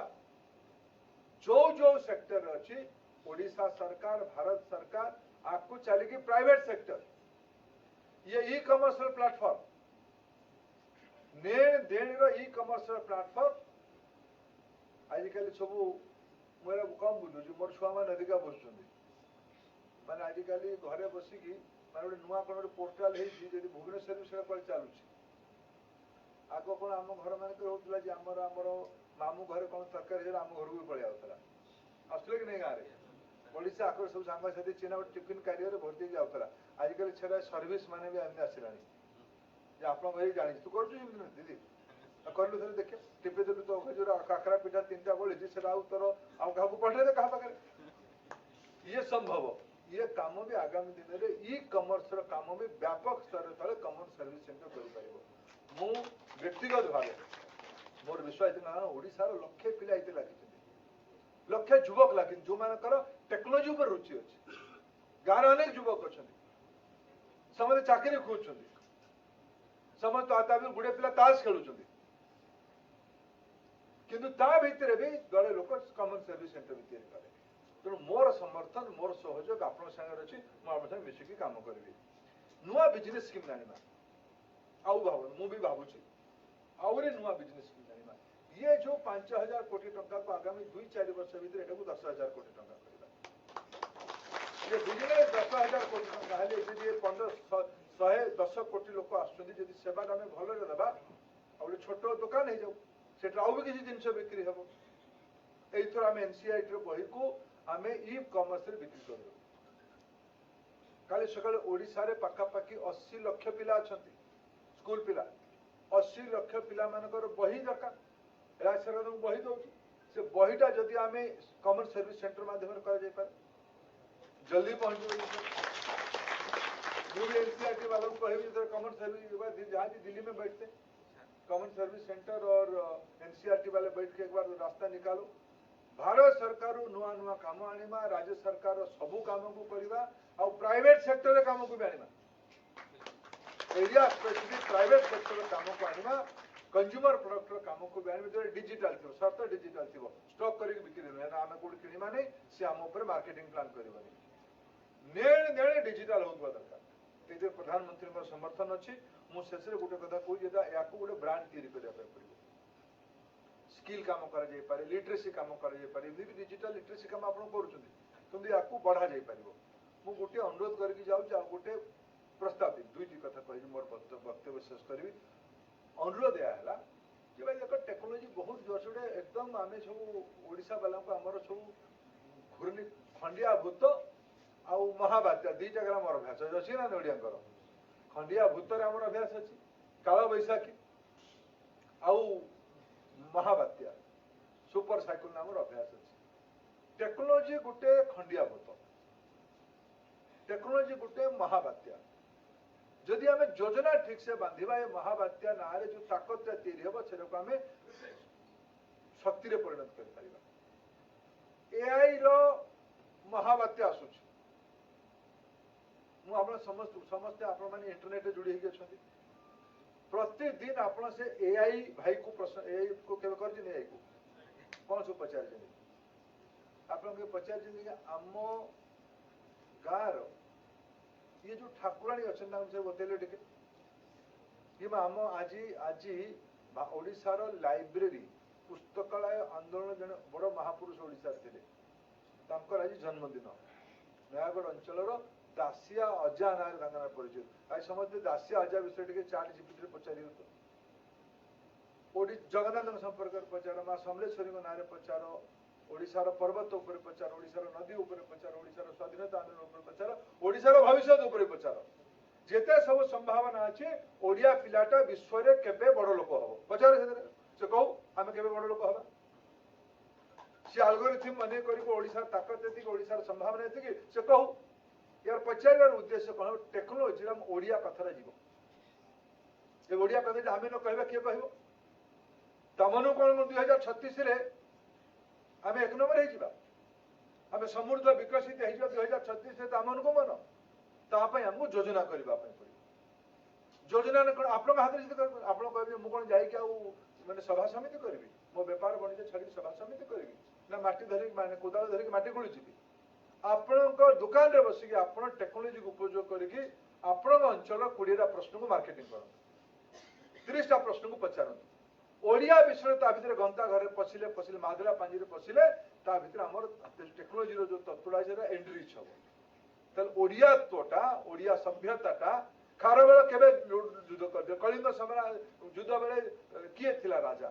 जो जो सेक्टर अच्छी ओडिशा सरकार भारत सरकार आपको चलेगी प्राइवेट सेक्टर ये ई कमर्शियल प्लेटफॉर्म लेन देन ई कमर्शियल प्लेटफॉर्म आजिकल सब मेरा कम बुझुची मोर छुआ मैंने अधिका बुझुंट माने आजिकल घरे बसिकी माने गोटे नुआ कौन गोटे पोर्टाल होती भुवनेश्वर भी चलुची आग कौन आम घर मानक होता जे आमर मामू घर कौन तरकारी आम घर को पलि आसला कि नहीं गाँव ओडिशा आकर सब सांग साथी चिन्ह टिफिन कैरियर भर्ती जाऊला आजिकल छेड़ा सर्विस माने भी आमने आसिलानी जे आपण भाई जानि तू करछु जेमति दीदी करलु थरे देखियो टिपे देलु तो खजूर काकरा पिठा तीनटा बोली जे सेटा उतर आ काहू पठे दे कहा पाकर ये संभव ये काम भी आगामी दिन में ई कमर्स रो काम भी व्यापक स्तर तले कॉमन सर्विस सेंटर करि परिबो मु व्यक्तिगत भावे मोर विश्वास ना ओडिसा रो लक्ष्य पिला इते लागि लक्ष्य युवक लगे जो मानकर टेक्नोलोजी पर रुचि अच्छी गाँव अनेक युवक अच्छा समस्त चाकरी खोजुं समस्त गुड़े पिला ताश खेलुं किंतु ता भितर भी दले लोक कॉमन सर्विस सेंटर भी तैयारी करे तेणु मोर समर्थन मोर सहयोग आपण सागर अच्छी मुझे मिसिकी काम करी नुआ बिजनेस स्कीम जाना आउ भाव मु भी भावुची आउरी नुआ बिजनेस स्कीम जाना ये जो 5,000 कोटी टंका को आगामी 2-4 वर्ष भीतर एटा को 10,000 कोटी टंका करबा ये बिजनेस 10,000 कोटी टंका हेले जे 15 कोटी लोक आछुंदी जदि सेवा हमें भलो रे देबा और छोटो दुकान हे जाऊ सेटा आउ भी किसी जिंस बिक्री हेबो एथर हम एनसीआईटी रो बही को हमें ई कॉमर्स रे बिक्री करबो काली सकाळे ओडिसा रे पाका पाकी 80 लाख पिला अछंती स्कूल पिला 80 लाख पिला मानकर बही दरकार राज्य सरकार को बही दौर से बहीटा जदि आम कॉमन सर्विस सेंटर माध्यम कर जल्दी पहुंच एनसीआरटी वालों को कहे कॉमन सर्विस जहाँ दिल्ली में बैठते कॉमन सर्विस सेंटर और एनसीआरटी वाले बैठ के एक बार रास्ता निकालो भारत सरकार नुआ नुआ काम आनिमा राज्य सरकार सबू काम को करवा और प्राइवेट सेक्टर काम को भी आनिमा एरिया स्पेसिफिक प्राइवेट सेक्टर काम को आनिमा कंज्यूमर प्रोडक्ट काम को भी आने डिजिटल थी सर्त डिजिटल थी स्टॉक करके बिक्री ना आम कौट किणवा नहीं सी आम उपर मार्केटिंग प्लान करवानी नेणे नेणे डिजिटल होगा दरकार ये प्रधानमंत्री समर्थन अच्छी मुझे गोटे कथा कहूँ या गोटे ब्रांड तैयारी करने पड़ो स्किल काम कर लिटरेसी काम कर डिजिटल लिटरेसी काम आप कर बढ़ा जापर मु गोटे अनुरोध करके जाऊँ गोटे प्रस्ताव दी दुईटी कथा कह मोर वक्तव्य शेष करी अनुरोध यह कि भाई देख टेक्नोलोजी बहुत जोर से एकदम आम सब ओडिशा वाला को आमर सब घूर्णी खंडिया भूत आउ महाबात्या दुईटा ग्राम अभ्यास अच्छी ना ओडिया खंडिया भूतर आम अभ्यास अच्छी काल बैशाखी आउ महाबात्या सुपर साइकिल नाम अभ्यास अच्छी टेक्नोलोजी गोटे खंडिया भूत टेक्नोलोजी गोटे महाबात्या जदि आम योजना ठीक से बांधिबा ये महाबात्या ना जो ताकत तैयारी हम से आम शक्ति परिणत कर एआई रो महाबात्या आसुची समस्ते आपण माने इंटरनेट रे जुड़ी होगी अच्छा प्रतिदिन आपण से एआई भाई को प्रश्न एआई को केवे कर एआई को कौन सब पचार आपण के पचार आम गाँव ये जो ठाकुराणी अच्छा से बतेले टिके कि आम आज आज ओडिशार लाइब्रेरी पुस्तकालय आंदोलन जन बड़ महापुरुष ओडिशा थे आज जन्मदिन नयागढ़ अंचल दासिया अजा ना परिचय आज समझते दासिया अजा विषय चाट जीपीटी पचार जगन्नाथ संपर्क पचार माँ समलेश्वरी ना पचार ओडिशार पर्वत उपर पचार ओडिशार नदी उपर पचार ओडिशार स्वाधीनता आंदोलन उपर पचार ओडिशार भविष्य उपर पचार जेते सब संभावना अच्छे ओडिया पिलाटा विश्व रे केबे बड़ लोक हो पचार से कहू आम केबे बड़ लोक हवा सी एल्गोरिथम मने करी ओडिशार ताकत एति ओडिशार संभावना एति से कहू यार पचार उद्देश्य कौन टेक्नोलोजी हम ओडिया कथरा जीव ए ओडिया कथा आम न कहबा किए कहबो तमनु कौन 2036 रे आम एक नंबर आम समृद्ध विकसित हो 2036 आम को मन तापाई आमको योजना करने पड़ो योजना आप हाथ में आप कहे मुझे कौन जाकि मैंने सभा समिति करी मो बेपार वाणिज्य छाड़ी सभा समिति करी ना माटी धरिक माने कोदाल धरिक माटी खोली आपण दुकान रे बसिक आप टेक्नोलोजी को उपयोग करके आपण अंचल 20टा प्रश्न को मार्केटिंग कर 30टा प्रश्न को पचारत ओडिया विषय ता भीतर घंटा घर पशिले पशिले मादला पांजी रे पशिले ता भीतर हमर टेक्नोलोजी रो जो तत्वडा जरा एंड्रिच हो तल ओडिया तोटा ओडिया सभ्यताटा खारबेल केबे युद्ध कर कलिंग युद्ध बेले किए थिला राजा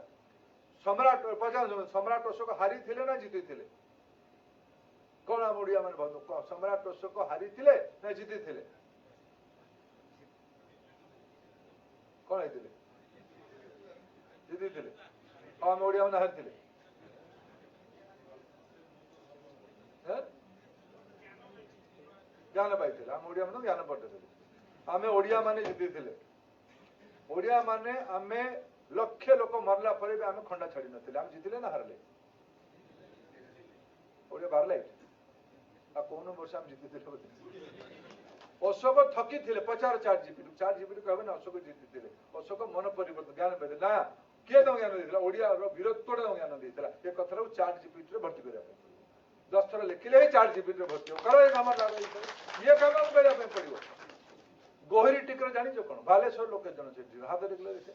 सम्राट 50 सम्राट अशोक हारी थिले ना जीति थिले कौन आम ओडिया माने भाबु सम्राट अशोक हारी थिले ना जीति थिले कौन है जीति थिले आम ओडिया माने हारी थिले ज्ञान पाई आम ओडिया माने ज्ञान पढ़ते आम ओडिया माने जीति थिले ओडिया माने आमे लक्ष लोक मरला पर भी आम खंडा छाड़ी नथिले आम जीतिले ना हारले ओडिया बारले आ कौन वर्ष आम जीतिले अशोक थकी थिले 50 चार जीबी कहबे ना अशोक जीति थिले अशोक मन परिवर्तन ज्ञान पाइले ना किए तुम ज्ञान देथिला ओडिया रो वीरत्वटा ज्ञान देथिला ए कथरा चार्ट जीपीटी रे भर्ती करिया 10 थर लिखिले ही चार्ट जीपीटी रे भर्ती करो ए काम लागो ये काम हम करिया पे पड़िबो गोहिरी टिकर जानि जो कोन बालेश्वर लोक जन से हाथ देखले देखे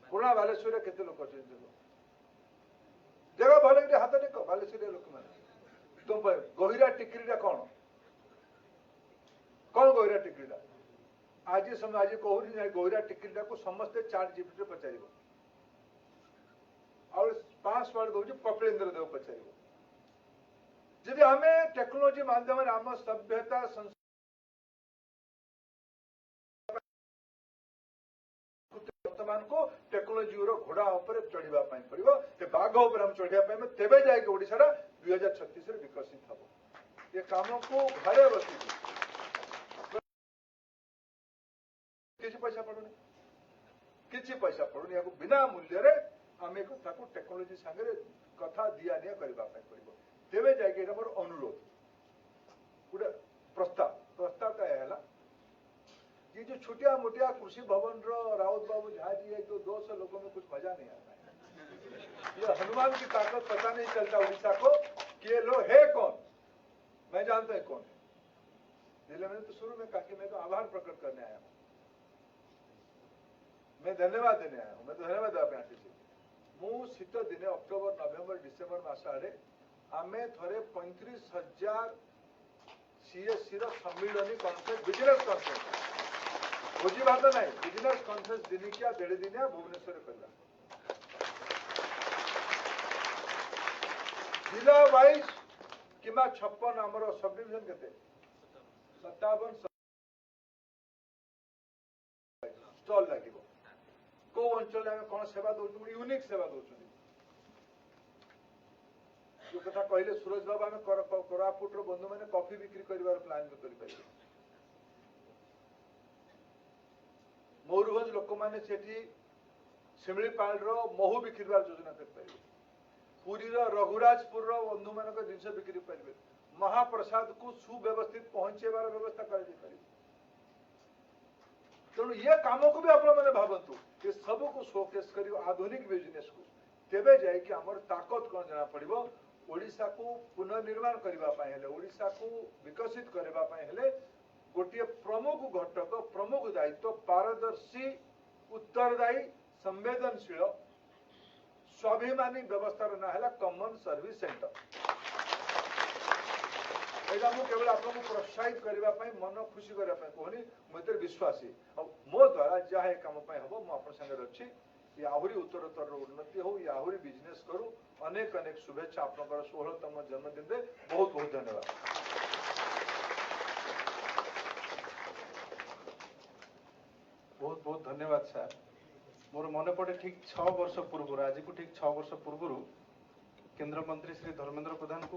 पुरा बालेश्वर रे केते लोक छै जगह भले के हाथ देखो बालेश्वर रे लोक माने तुम पे गोहिरा टिकरी रे कोन गोहिरा टिकरी दा आज समय आज कहूनी नहीं गोहिरा टिकरी को समस्त चार्ट जीपीटी रे पचारिबो और 5 वर्ड दउछ कपिलेंद्र देव पचारिबो जदि हमें टेक्नोलॉजी माध्यम रे हम सभ्यता वर्तमान को टेक्नोलॉजी रो घोड़ा ऊपर चढ़िबा पई पड़िबो ते बाघ ऊपर हम चढ़िया पई में तेबे जाय के ओडिसा रा 2036 रे विकसित हबो ये काम को घरे बसी किसी पैसा पड़ुनी या बिना मूल्य रे आम कथा को टेक्नोलॉजी संगे कथा दिया निया करबा पई पड़िबो तेबे जाय के मोर अनुरोध गोटे प्रस्ताव का हैला ये जो छोटिया मोटिया कृषि भवन रो राउत बाबू झा जी है तो 200 लोगों में कुछ मजा नहीं आता है ये हनुमान की ताकत पता नहीं चलता उड़ीसा को कि ये लोग है कौन मैं जानता है कौन है जिले मैंने तो शुरू में कहा कि मैं तो आभार प्रकट करने आया हूं मैं धन्यवाद देने आया हूं मैं तो धन्यवाद देवा पे आसी मु शीत दिने अक्टोबर नवेम्बर डिसेम्बर मास आड़े आमे थरे 35,000 सीएससी रो सम्मिलनी कॉन्फ्रेंस बिजनेस कॉन्फ्रेंस भोजी भात नहीं बिजनेस कॉन्फ्रेंस दिनिकिया 1.5 दिनिया भुवनेश्वर करला जिला वाइज किमा 56 हमर सब डिवीजन केते 57 स्टॉल लागिबो को अंचल में कौन सेवा दउछु यूनिक सेवा दउछु जो कथा कहले सूरज बाबा में कोरापुट रो बंधु माने कॉफी बिक्री करबार प्लान करि पाइबे मयूरभंज लोक माने सेठी शिमिलीपाल रो महू बिक्रीबार योजना कर पाइबे पुरी रो रघुराजपुर रो बंधु मान को जिनसे बिक्री पाइबे महाप्रसाद को सुव्यवस्थित पहुंचेबार व्यवस्था कर दे पाइबे तेणु ये काम को भी आप मैंने भावतु ये सब को शोकेस कर आधुनिक बिजनेस को तेबे जाए कि हमर ताकत कौन जना पड़िबो ओडिसा को पुनर्निर्माण करबा पाए हेले ओडिसा को विकसित करबा पाए हेले गोटे प्रमुख घटक प्रमुख दायित्व पारदर्शी उत्तरदायी संवेदनशील स्वाभिमानी व्यवस्था ना है कॉमन सर्विस सेंटर एटा मु केवल आपको प्रोत्साहित करने मन खुशी करने कहनी मुझे विश्वासी मो द्वारा जहाँ कम हम मुझे संगे अच्छी ये आहरी उत्तरोत्तर उन्नति हो ये आहरी बिजनेस करूँ अनेक अनेक शुभेच्छा आपनकर 16तम जन्मदिन रे बहुत बहुत धन्यवाद बहुत बहुत धन्यवाद सर मोर मन पड़े ठीक 6 वर्ष पूर्व आज को ठीक 6 वर्ष पूर्व केंद्र मंत्री श्री धर्मेंद्र प्रधान को